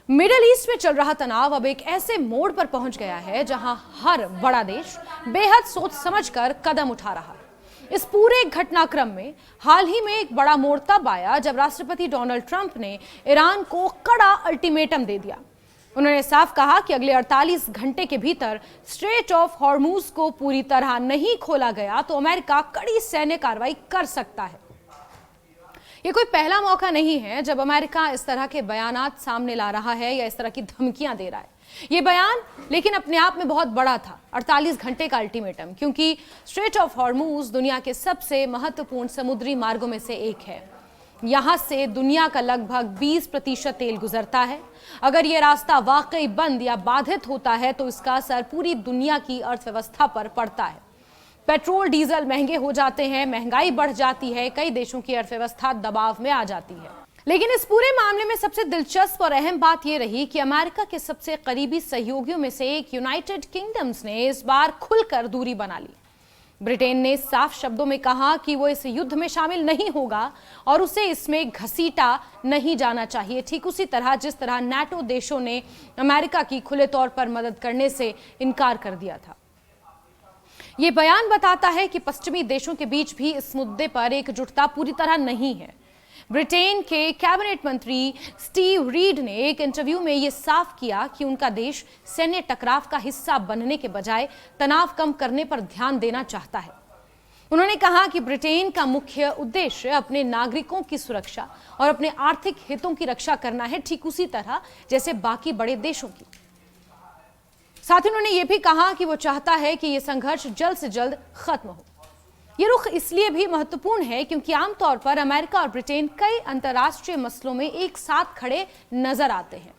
Middle east में चल रहा तनाव अब एक ऐसे मोड़ पर पहुंच गया है जहां हर बड़ा देश बेहद सोच समझकर कदम उठा रहा है। इस पूरे घटनाक्रम में हाल ही में एक बड़ा मोड़ तब आया जब राष्ट्रपति डोनाल्ड ट्रंप ने ईरान को कड़ा अल्टीमेटम दे दिया। उन्होंने साफ कहा कि अगले 48 घंटे के भीतर स्ट्रेट ऑफ हॉर्मूज को पूरी तरह नहीं खोला गया तो अमेरिका कड़ी सैन्य कार्रवाई कर सकता है। ये कोई पहला मौका नहीं है जब अमेरिका इस तरह के बयानात सामने ला रहा है या इस तरह की धमकियां दे रहा है। ये बयान लेकिन अपने आप में बहुत बड़ा था, 48 घंटे का अल्टीमेटम, क्योंकि स्ट्रेट ऑफ हॉर्मूज दुनिया के सबसे महत्वपूर्ण समुद्री मार्गों में से एक है। यहां से दुनिया का लगभग 20% तेल गुजरता है। अगर यह रास्ता वाकई बंद या बाधित होता है तो इसका असर पूरी दुनिया की अर्थव्यवस्था पर पड़ता है। पेट्रोल डीजल महंगे हो जाते हैं, महंगाई बढ़ जाती है, कई देशों की अर्थव्यवस्था दबाव में आ जाती है। लेकिन इस पूरे मामले में सबसे दिलचस्प और अहम बात यह रही कि अमेरिका के सबसे करीबी सहयोगियों में से एक यूनाइटेड किंगडम्स ने इस बार खुलकर दूरी बना ली। ब्रिटेन ने साफ शब्दों में कहा कि वो इस युद्ध में शामिल नहीं होगा और उसे इसमें घसीटा नहीं जाना चाहिए, ठीक उसी तरह जिस तरह नाटो देशों ने अमेरिका की खुले तौर पर मदद करने से इनकार कर दिया था। ये बयान बताता है कि पश्चिमी देशों के बीच भी इस मुद्दे पर एकजुटता पूरी तरह नहीं है। ब्रिटेन के कैबिनेट मंत्री स्टीव रीड ने एक इंटरव्यू में यह साफ किया कि उनका देश सैन्य टकराव का हिस्सा बनने के बजाय तनाव कम करने पर ध्यान देना चाहता है। उन्होंने कहा कि ब्रिटेन का मुख्य उद्देश्य अपने नागरिकों की सुरक्षा और अपने आर्थिक हितों की रक्षा करना है, ठीक उसी तरह जैसे बाकी बड़े देशों की। साथ ही उन्होंने यह भी कहा कि वो चाहता है कि यह संघर्ष जल्द से जल्द खत्म हो। यह रुख इसलिए भी महत्वपूर्ण है क्योंकि आमतौर पर अमेरिका और ब्रिटेन कई अंतर्राष्ट्रीय मसलों में एक साथ खड़े नजर आते हैं,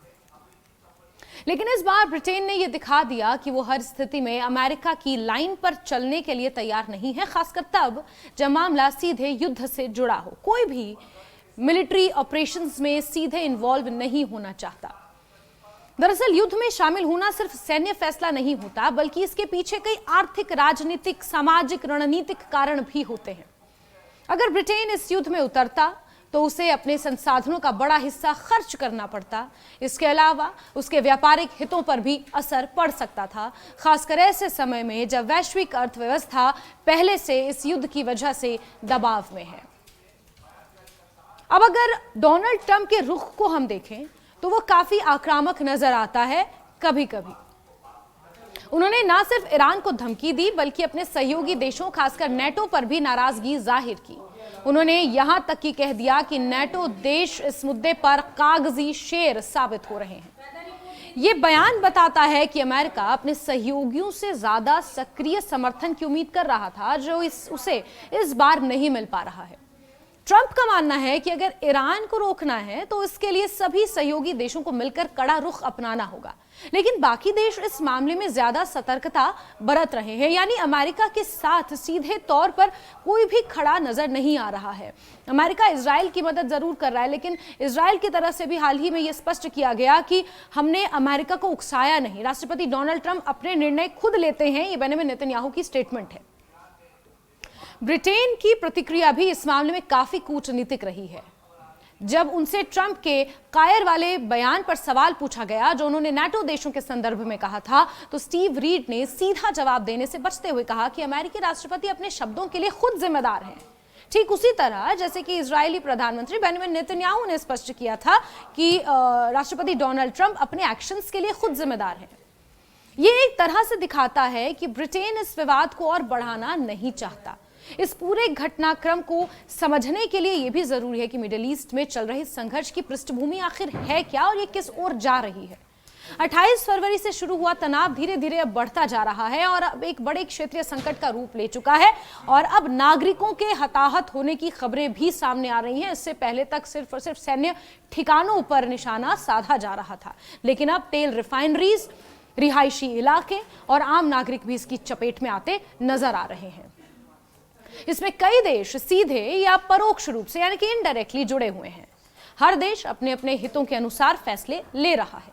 लेकिन इस बार ब्रिटेन ने यह दिखा दिया कि वो हर स्थिति में अमेरिका की लाइन पर चलने के लिए तैयार नहीं है, खासकर तब जब मामला सीधे युद्ध से जुड़ा हो। कोई भी मिलिट्री ऑपरेशंस में सीधे इन्वॉल्व नहीं होना चाहता। दरअसल युद्ध में शामिल होना सिर्फ सैन्य फैसला नहीं होता, बल्कि इसके पीछे कई आर्थिक, राजनीतिक, सामाजिक, रणनीतिक कारण भी होते हैं। अगर ब्रिटेन इस युद्ध में उतरता तो उसे अपने संसाधनों का बड़ा हिस्सा खर्च करना पड़ता। इसके अलावा उसके व्यापारिक हितों पर भी असर पड़ सकता था, खासकर ऐसे समय में जब वैश्विक अर्थव्यवस्था पहले से इस युद्ध की वजह से दबाव में है। अब अगर डोनाल्ड ट्रंप के रुख को हम देखें तो वो काफी आक्रामक नजर आता है। कभी कभी उन्होंने ना सिर्फ ईरान को धमकी दी बल्कि अपने सहयोगी देशों, खासकर नेटो पर भी नाराजगी जाहिर की। उन्होंने यहां तक कि कह दिया कि नेटो देश इस मुद्दे पर कागजी शेर साबित हो रहे हैं। ये बयान बताता है कि अमेरिका अपने सहयोगियों से ज्यादा सक्रिय समर्थन की उम्मीद कर रहा था, जो उसे इस बार नहीं मिल पा रहा है। ट्रंप का मानना है कि अगर ईरान को रोकना है तो इसके लिए सभी सहयोगी देशों को मिलकर कड़ा रुख अपनाना होगा, लेकिन बाकी देश इस मामले में ज्यादा सतर्कता बरत रहे हैं। यानी अमेरिका के साथ सीधे तौर पर कोई भी खड़ा नजर नहीं आ रहा है। अमेरिका इजराइल की मदद जरूर कर रहा है, लेकिन इजराइल की तरफ से भी हाल ही में यह स्पष्ट किया गया कि हमने अमेरिका को उकसाया नहीं। राष्ट्रपति डोनाल्ड ट्रंप अपने निर्णय खुद लेते हैं, ये बेंजामिन नेतन्याहू की स्टेटमेंट है। ब्रिटेन की प्रतिक्रिया भी इस मामले में काफी कूटनीतिक रही है। जब उनसे ट्रंप के कायर वाले बयान पर सवाल पूछा गया जो उन्होंने नाटो देशों के संदर्भ में कहा था, तो स्टीव रीड ने सीधा जवाब देने से बचते हुए कहा कि अमेरिकी राष्ट्रपति अपने शब्दों के लिए खुद जिम्मेदार हैं, ठीक उसी तरह जैसे कि इजरायली प्रधानमंत्री बेंजामिन नेतन्याहू ने स्पष्ट किया था कि राष्ट्रपति डोनाल्ड ट्रंप अपने एक्शंस के लिए खुद जिम्मेदार हैं। ये एक तरह से दिखाता है कि ब्रिटेन इस विवाद को और बढ़ाना नहीं चाहता। इस पूरे घटनाक्रम को समझने के लिए यह भी जरूरी है कि मिडिल ईस्ट में चल रहे संघर्ष की पृष्ठभूमि आखिर है क्या और ये किस ओर जा रही है। 28 फरवरी से शुरू हुआ तनाव धीरे धीरे अब बढ़ता जा रहा है और अब एक बड़े क्षेत्रीय संकट का रूप ले चुका है और अब नागरिकों के हताहत होने की खबरें भी सामने आ रही हैं। इससे पहले तक सिर्फ और सिर्फ सैन्य ठिकानों पर निशाना साधा जा रहा था, लेकिन अब तेल रिफाइनरीज, रिहायशी इलाके और आम नागरिक भी इसकी चपेट में आते नजर आ रहे हैं। इसमें कई देश सीधे या परोक्ष रूप से यानी कि इनडायरेक्टली जुड़े हुए हैं। हर देश अपने अपने हितों के अनुसार फैसले ले रहा है।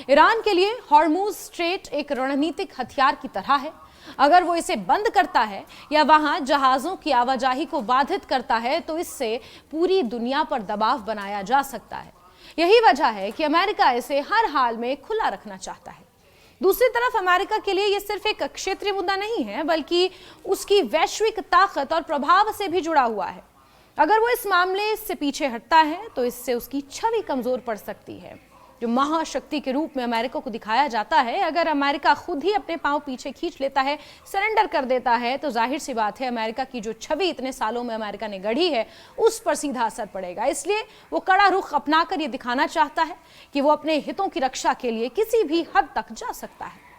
ईरान के लिए हॉर्मूज स्ट्रेट एक रणनीतिक हथियार की तरह है। अगर वो इसे बंद करता है या वहां जहाजों की आवाजाही को बाधित करता है तो इससे पूरी दुनिया पर दबाव बनाया जा सकता है। यही वजह है कि अमेरिका इसे हर हाल में खुला रखना चाहता है। दूसरी तरफ अमेरिका के लिए यह सिर्फ एक क्षेत्रीय मुद्दा नहीं है, बल्कि उसकी वैश्विक ताकत और प्रभाव से भी जुड़ा हुआ है। अगर वो इस मामले से पीछे हटता है तो इससे उसकी छवि कमजोर पड़ सकती है, जो महाशक्ति के रूप में अमेरिका को दिखाया जाता है। अगर अमेरिका खुद ही अपने पांव पीछे खींच लेता है, सरेंडर कर देता है, तो जाहिर सी बात है अमेरिका की जो छवि इतने सालों में अमेरिका ने गढ़ी है उस पर सीधा असर पड़ेगा। इसलिए वो कड़ा रुख अपनाकर ये दिखाना चाहता है कि वो अपने हितों की रक्षा के लिए किसी भी हद तक जा सकता है।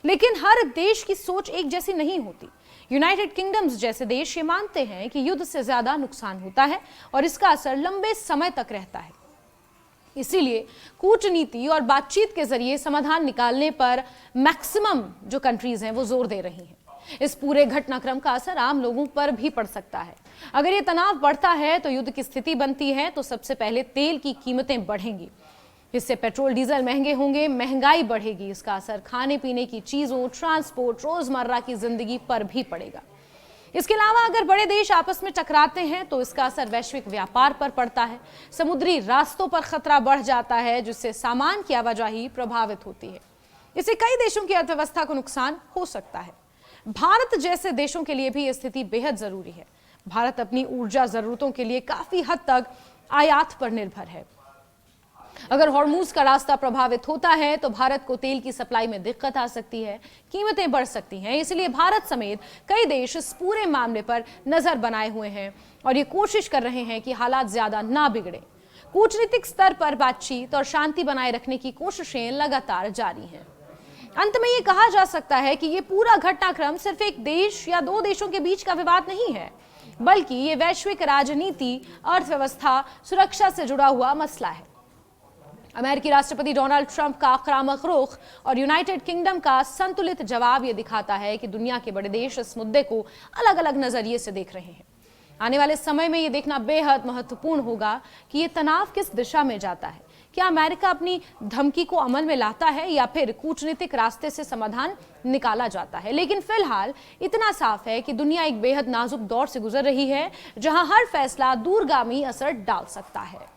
लेकिन हर देश की सोच एक जैसी नहीं होती। यूनाइटेड किंगडम्स जैसे देश ये मानते हैं कि युद्ध से ज्यादा नुकसान होता है और इसका असर लंबे समय तक रहता है। इसीलिए कूटनीति और बातचीत के जरिए समाधान निकालने पर मैक्सिमम जो कंट्रीज हैं वो जोर दे रही हैं। इस पूरे घटनाक्रम का असर आम लोगों पर भी पड़ सकता है। अगर ये तनाव बढ़ता है तो युद्ध की स्थिति बनती है तो सबसे पहले तेल की कीमतें बढ़ेंगी, इससे पेट्रोल डीजल महंगे होंगे, महंगाई बढ़ेगी। इसका असर खाने पीने की चीजों, ट्रांसपोर्ट, रोजमर्रा की जिंदगी पर भी पड़ेगा। इसके अलावा अगर बड़े देश आपस में टकराते हैं तो इसका असर वैश्विक व्यापार पर पड़ता है। समुद्री रास्तों पर खतरा बढ़ जाता है, जिससे सामान की आवाजाही प्रभावित होती है। इससे कई देशों की अर्थव्यवस्था को नुकसान हो सकता है। भारत जैसे देशों के लिए भी यह स्थिति बेहद जरूरी है। भारत अपनी ऊर्जा जरूरतों के लिए काफी हद तक आयात पर निर्भर है। अगर हॉर्मूज का रास्ता प्रभावित होता है तो भारत को तेल की सप्लाई में दिक्कत आ सकती है, कीमतें बढ़ सकती हैं। इसलिए भारत समेत कई देश इस पूरे मामले पर नजर बनाए हुए हैं और ये कोशिश कर रहे हैं कि हालात ज्यादा ना बिगड़े। कूटनीतिक स्तर पर बातचीत और शांति बनाए रखने की कोशिशें लगातार जारी हैं। अंत में ये कहा जा सकता है कि ये पूरा घटनाक्रम सिर्फ एक देश या दो देशों के बीच का विवाद नहीं है, बल्कि ये वैश्विक राजनीति, अर्थव्यवस्था, सुरक्षा से जुड़ा हुआ मसला है। अमेरिकी राष्ट्रपति डोनाल्ड ट्रंप का आक्रामक रुख और यूनाइटेड किंगडम का संतुलित जवाब ये दिखाता है कि दुनिया के बड़े देश इस मुद्दे को अलग अलग नजरिए से देख रहे हैं। आने वाले समय में ये देखना बेहद महत्वपूर्ण होगा कि ये तनाव किस दिशा में जाता है। क्या अमेरिका अपनी धमकी को अमल में लाता है या फिर कूटनीतिक रास्ते से समाधान निकाला जाता है। लेकिन फिलहाल इतना साफ है कि दुनिया एक बेहद नाजुक दौर से गुजर रही है, जहां हर फैसला दूरगामी असर डाल सकता है।